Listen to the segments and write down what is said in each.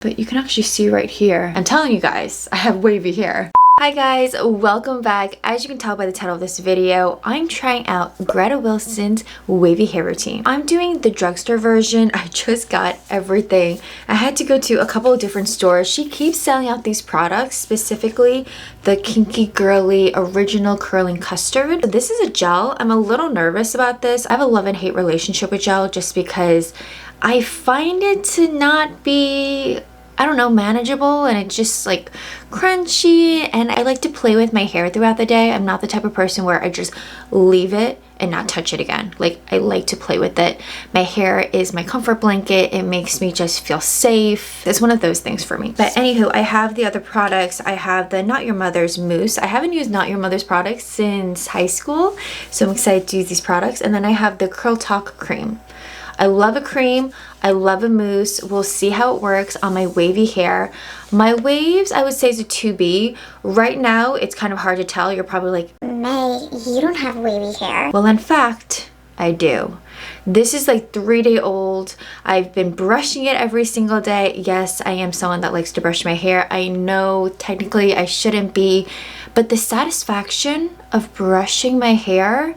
But you can actually see right here. I'm telling you guys, I have wavy hair. Hi guys, welcome back. As you can tell by the title of this video, I'm trying out Greta Wilson's wavy hair routine. I'm doing the drugstore version. I just got everything. I had to go to a couple of different stores. She keeps selling out these products, specifically the Kinky-Curly Original Curling Custard. This is a gel. I'm a little nervous about this. I have a love and hate relationship with gel just because I find it to not be, I don't know, manageable, and it's just like crunchy, and I like to play with my hair throughout the day. I'm not the type of person where I just leave it and not touch it again. Like, I like to play with it. My hair is my comfort blanket. It makes me just feel safe. It's one of those things for me. But anywho, I have the other products. I have the Not Your Mother's Mousse. I haven't used Not Your Mother's products since high school, so I'm excited to use these products. And then I have the Curl Talk Cream. I love a cream. I love a mousse. We'll see how it works on my wavy hair. My waves, I would say, is a 2B. Right now, it's kind of hard to tell. You're probably like, May, you don't have wavy hair. well, in fact, I do. This is like 3-day-old. I've been brushing it every single day. Yes, I am someone that likes to brush my hair. I know technically I shouldn't be, but the satisfaction of brushing my hair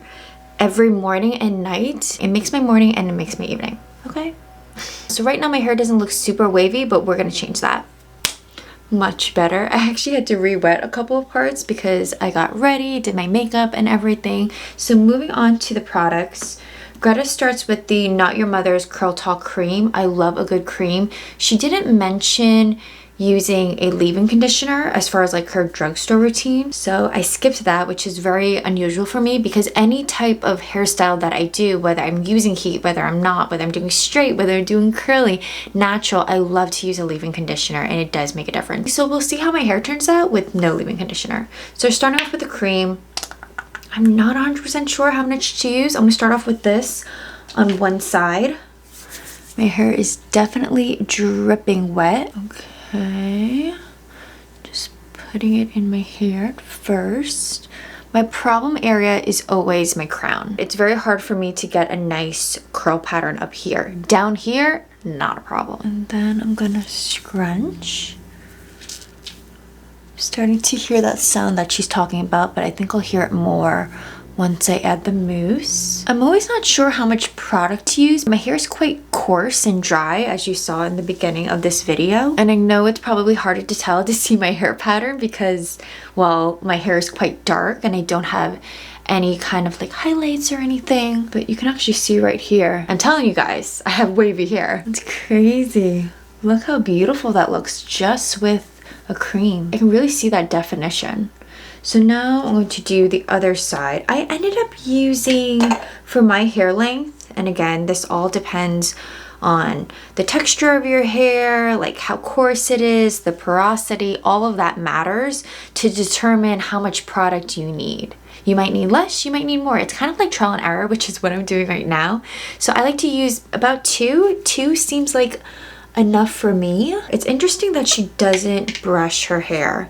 every morning and night, it makes my morning and it makes my evening, okay? So right now my hair doesn't look super wavy, but we're gonna change that. Much better. I actually had to re-wet a couple of parts because I got ready, did my makeup and everything. So moving on to the products, Greta starts with the Not Your Mother's Curl Talk Cream. I love a good cream. She didn't mention using a leave-in conditioner as far as like her drugstore routine, so I skipped that, which is very unusual for me because any type of hairstyle that I do, whether I'm using heat, whether I'm not, whether I'm doing straight, whether I'm doing curly, natural, I love to use a leave-in conditioner, and it does make a difference. So we'll see how my hair turns out with no leave-in conditioner. So starting off with the cream, I'm not 100% sure how much to use. I'm gonna start off with this on one side. My hair is definitely dripping wet. Okay, just putting it in my hair at first. My problem area is always my crown. It's very hard for me to get a nice curl pattern up here. Down here, not a problem. And then I'm gonna scrunch. Starting to hear that sound that she's talking about, but I think I'll hear it more once I add the mousse. I'm always not sure how much product to use. My hair is quite coarse and dry, as you saw in the beginning of this video. And I know it's probably harder to tell to see my hair pattern because, well, my hair is quite dark and I don't have any kind of like highlights or anything. But you can actually see right here. I'm telling you guys, I have wavy hair. It's crazy. Look how beautiful that looks just with a cream. I can really see that definition. So now I'm going to do the other side. I ended up using, for my hair length, and again, this all depends on the texture of your hair, like how coarse it is, the porosity, all of that matters to determine how much product you need. You might need less, you might need more. It's kind of like trial and error, which is what I'm doing right now. So I like to use about 2. 2 seems like enough for me. It's interesting that she doesn't brush her hair,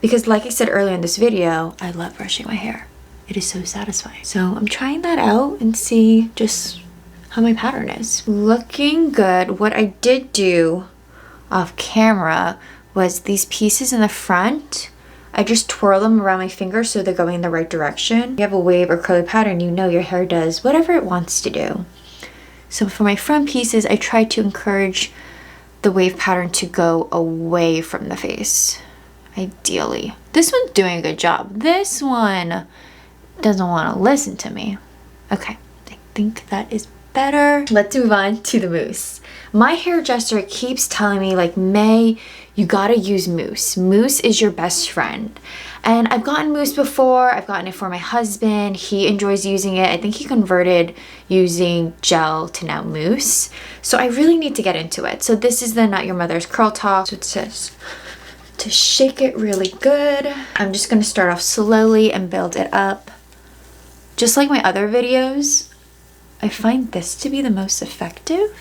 because like I said earlier in this video, I love brushing my hair. It is so satisfying. So I'm trying that out and see just how my pattern is. Looking good. What I did do off camera was these pieces in the front, I just twirl them around my finger so they're going in the right direction. If you have a wave or curly pattern, you know your hair does whatever it wants to do. So for my front pieces, I try to encourage the wave pattern to go away from the face. Ideally. This one's doing a good job. This one doesn't want to listen to me. Okay, I think that is better. Let's move on to the mousse. My hairdresser keeps telling me, like, May, you gotta use mousse. Mousse is your best friend. And I've gotten mousse before. I've gotten it for my husband. He enjoys using it. I think he converted using gel to now mousse. So I really need to get into it. So this is the Not Your Mother's Curl Talk. So it says to shake it really good. I'm just gonna start off slowly and build it up. Just like my other videos, I find this to be the most effective.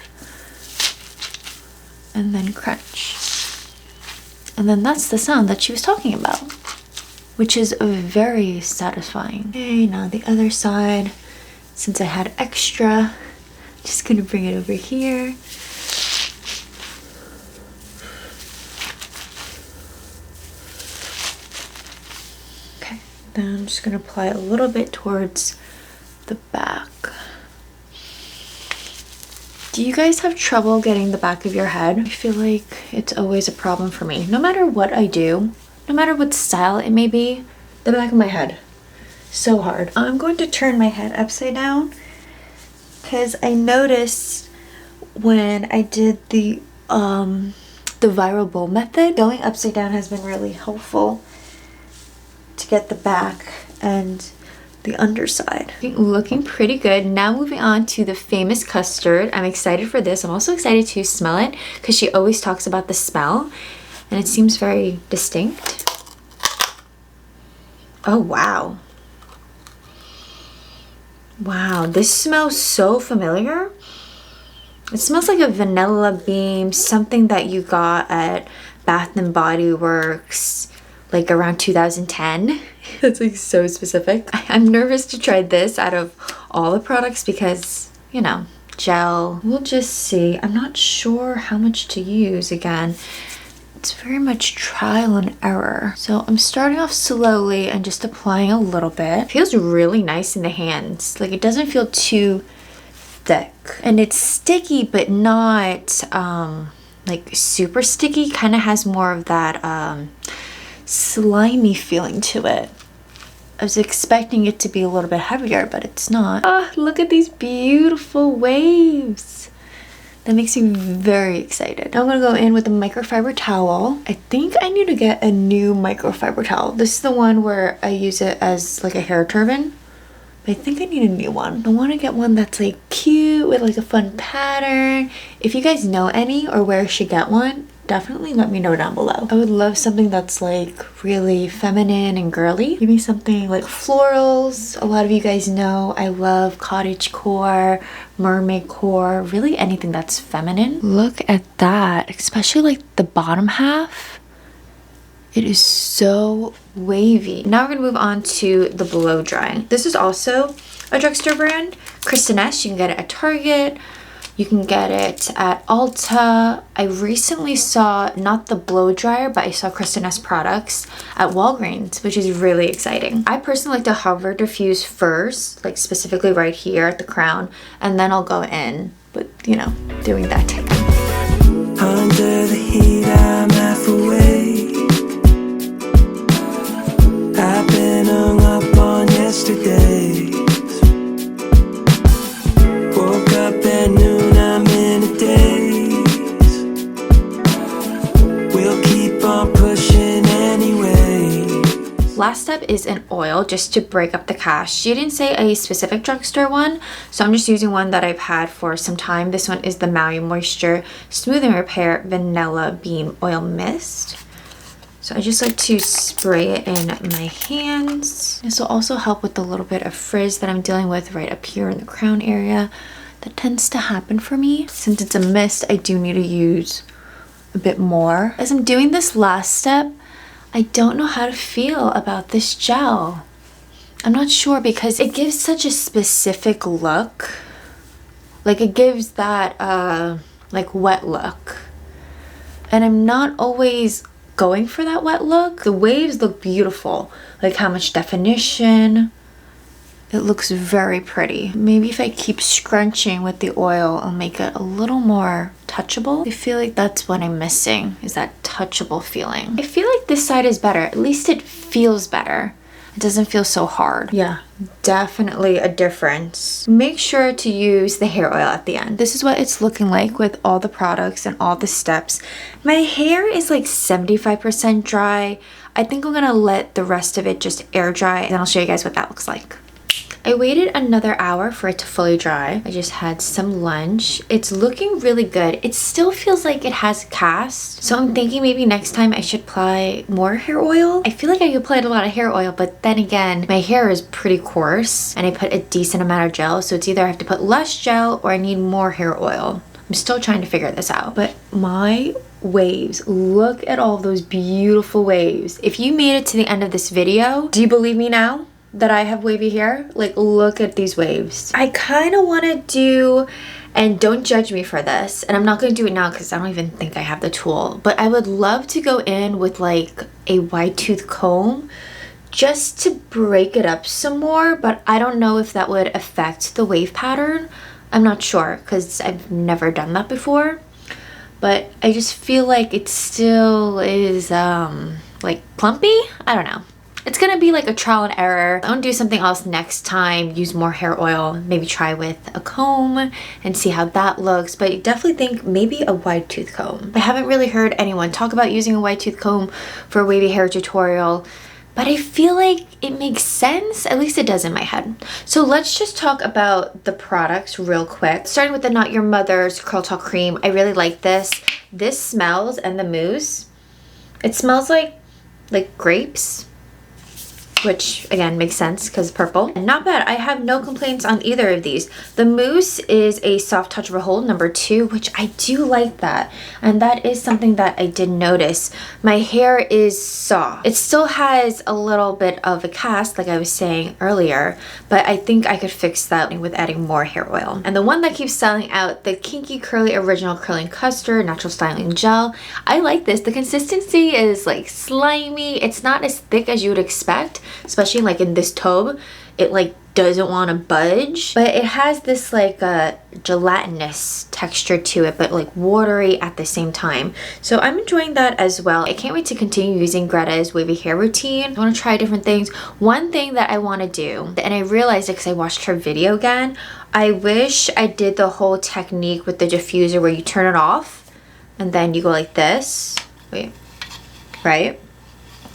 And then crunch. And then that's the sound that she was talking about, which is very satisfying. Okay, now the other side. Since I had extra, just gonna bring it over here. Then I'm just gonna apply a little bit towards the back. Do you guys have trouble getting the back of your head? I feel like it's always a problem for me. No matter what I do, no matter what style it may be, the back of my head, so hard. I'm going to turn my head upside down because I noticed when I did the viral bowl method, going upside down has been really helpful to get the back and the underside. Looking pretty good. Now moving on to the famous Custard. I'm excited for this. I'm also excited to smell it because she always talks about the smell and it seems very distinct. Oh wow. Wow, this smells so familiar. It smells like a vanilla bean, something that you got at Bath and Body Works like around 2010. That's like so specific. I'm nervous to try this out of all the products because, you know, gel. We'll just see. I'm not sure how much to use again. It's very much trial and error. So I'm starting off slowly and just applying a little bit. It feels really nice in the hands. Like it doesn't feel too thick. And it's sticky but not like super sticky. Kind of has more of that slimy feeling to it. I was expecting it to be a little bit heavier, but it's not. Oh, look at these beautiful waves. That makes me very excited. Now I'm gonna go in with a microfiber towel. I think I need to get a new microfiber towel. This is the one where I use it as like a hair turban. But I think I need a new one. I wanna get one that's like cute with like a fun pattern. If you guys know any or where I should get one, definitely let me know down below. I would love something that's like really feminine and girly. Maybe something like florals. A lot of you guys know I love cottagecore, mermaid core, really anything that's feminine. Look at that, especially like the bottom half. It is so wavy. Now we're gonna move on to the blow drying. This is also a drugstore brand, Kristin. You can get it at Target. You can get it at Ulta. I recently saw, not the blow dryer, but I saw Kristin products at Walgreens, which is really exciting. I personally like to hover diffuse first, like specifically right here at the crown, and then I'll go in, but you know, doing that technique. Under the heat, I'm half awake. I've been hung up on yesterday. Woke up at noon, I'm in a daze. We'll keep on pushing anyway. Last step is an oil just to break up the cast. She didn't say a specific drugstore one, so I'm just using one that I've had for some time. This one is the Maui Moisture Smooth and Repair Vanilla Bean Oil Mist. So I just like to spray it in my hands. This will also help with the little bit of frizz that I'm dealing with right up here in the crown area. That tends to happen for me. Since it's a mist, I do need to use a bit more. As I'm doing this last step, I don't know how to feel about this gel. I'm not sure because it gives such a specific look. Like it gives that like wet look. And I'm not always going for that wet look. The waves look beautiful, like how much definition. It looks very pretty. Maybe if I keep scrunching with the oil, I'll make it a little more touchable. I feel like that's what I'm missing, is that touchable feeling. I feel like this side is better. At least it feels better. It doesn't feel so hard. Yeah, definitely a difference. Make sure to use the hair oil at the end. This is what it's looking like with all the products and all the steps. My hair is like 75% dry. I think I'm gonna let the rest of it just air dry and then I'll show you guys what that looks like. I waited another hour for it to fully dry. I just had some lunch. It's looking really good. It still feels like it has cast. So I'm thinking maybe next time I should apply more hair oil. I feel like I applied a lot of hair oil, but then again, my hair is pretty coarse and I put a decent amount of gel. So it's either I have to put less gel or I need more hair oil. I'm still trying to figure this out. But my waves, look at all those beautiful waves. If you made it to the end of this video, do you believe me now that I have wavy hair? Like, look at these waves. I kind of want to do, and don't judge me for this, and I'm not going to do it now because I don't even think I have the tool, but I would love to go in with like a wide tooth comb just to break it up some more, but I don't know if that would affect the wave pattern. I'm not sure because I've never done that before, but I just feel like it still is like plumpy. I don't know. It's gonna be like a trial and error. I'm gonna do something else next time, use more hair oil, maybe try with a comb and see how that looks, but I definitely think maybe a wide tooth comb. I haven't really heard anyone talk about using a wide tooth comb for a wavy hair tutorial, but I feel like it makes sense. At least it does in my head. So let's just talk about the products real quick. Starting with the Not Your Mother's Curl Talk Cream. I really like this. This smells, and the mousse, it smells like grapes, which again makes sense because purple. And not bad. I have no complaints on either of these. The mousse is a soft touchable hold number 2, which I do like that, and that is something that I did notice. My hair is soft. It still has a little bit of a cast like I was saying earlier, but I think I could fix that with adding more hair oil. And the one that keeps selling out, the Kinky-Curly Original Curling Custard Natural Styling Gel. I like this. The consistency is like slimy. It's not as thick as you would expect, especially like in this tube. It like doesn't want to budge, but it has this like a gelatinous texture to it, but like watery at the same time. So I'm enjoying that as well. I can't wait to continue using Greta's wavy hair routine. I want to try different things. One thing that I want to do, and I realized it because I watched her video again, I wish I did the whole technique with the diffuser where you turn it off and then you go like this. Wait, right?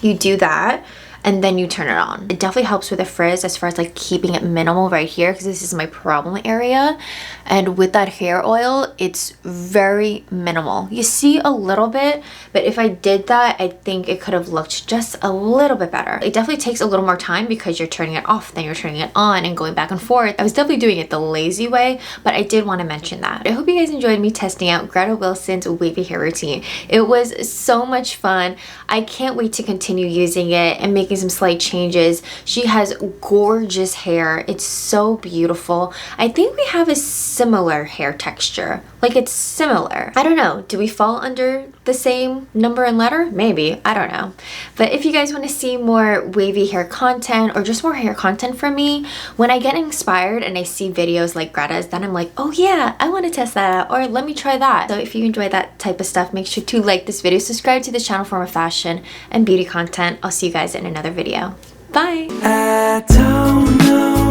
You do that and then you turn it on. It definitely helps with the frizz as far as like keeping it minimal right here, because this is my problem area. And with that hair oil, it's very minimal. You see a little bit, but if I did that, I think it could have looked just a little bit better. It definitely takes a little more time because you're turning it off, then you're turning it on and going back and forth. I was definitely doing it the lazy way, but I did want to mention that. I hope you guys enjoyed me testing out Greta Wilson's wavy hair routine. It was so much fun. I can't wait to continue using it and making some slight changes. She has gorgeous hair. It's so beautiful. I think we have a similar hair texture. Like, it's similar. I don't know. Do we fall under the same number and letter? Maybe. I don't know. But if you guys want to see more wavy hair content or just more hair content from me, when I get inspired and I see videos like Greta's, then I'm like, oh yeah, I want to test that out, or let me try that. So if you enjoy that type of stuff, make sure to like this video, subscribe to the channel for more fashion and beauty content. I'll see you guys in another video. Bye! I don't know.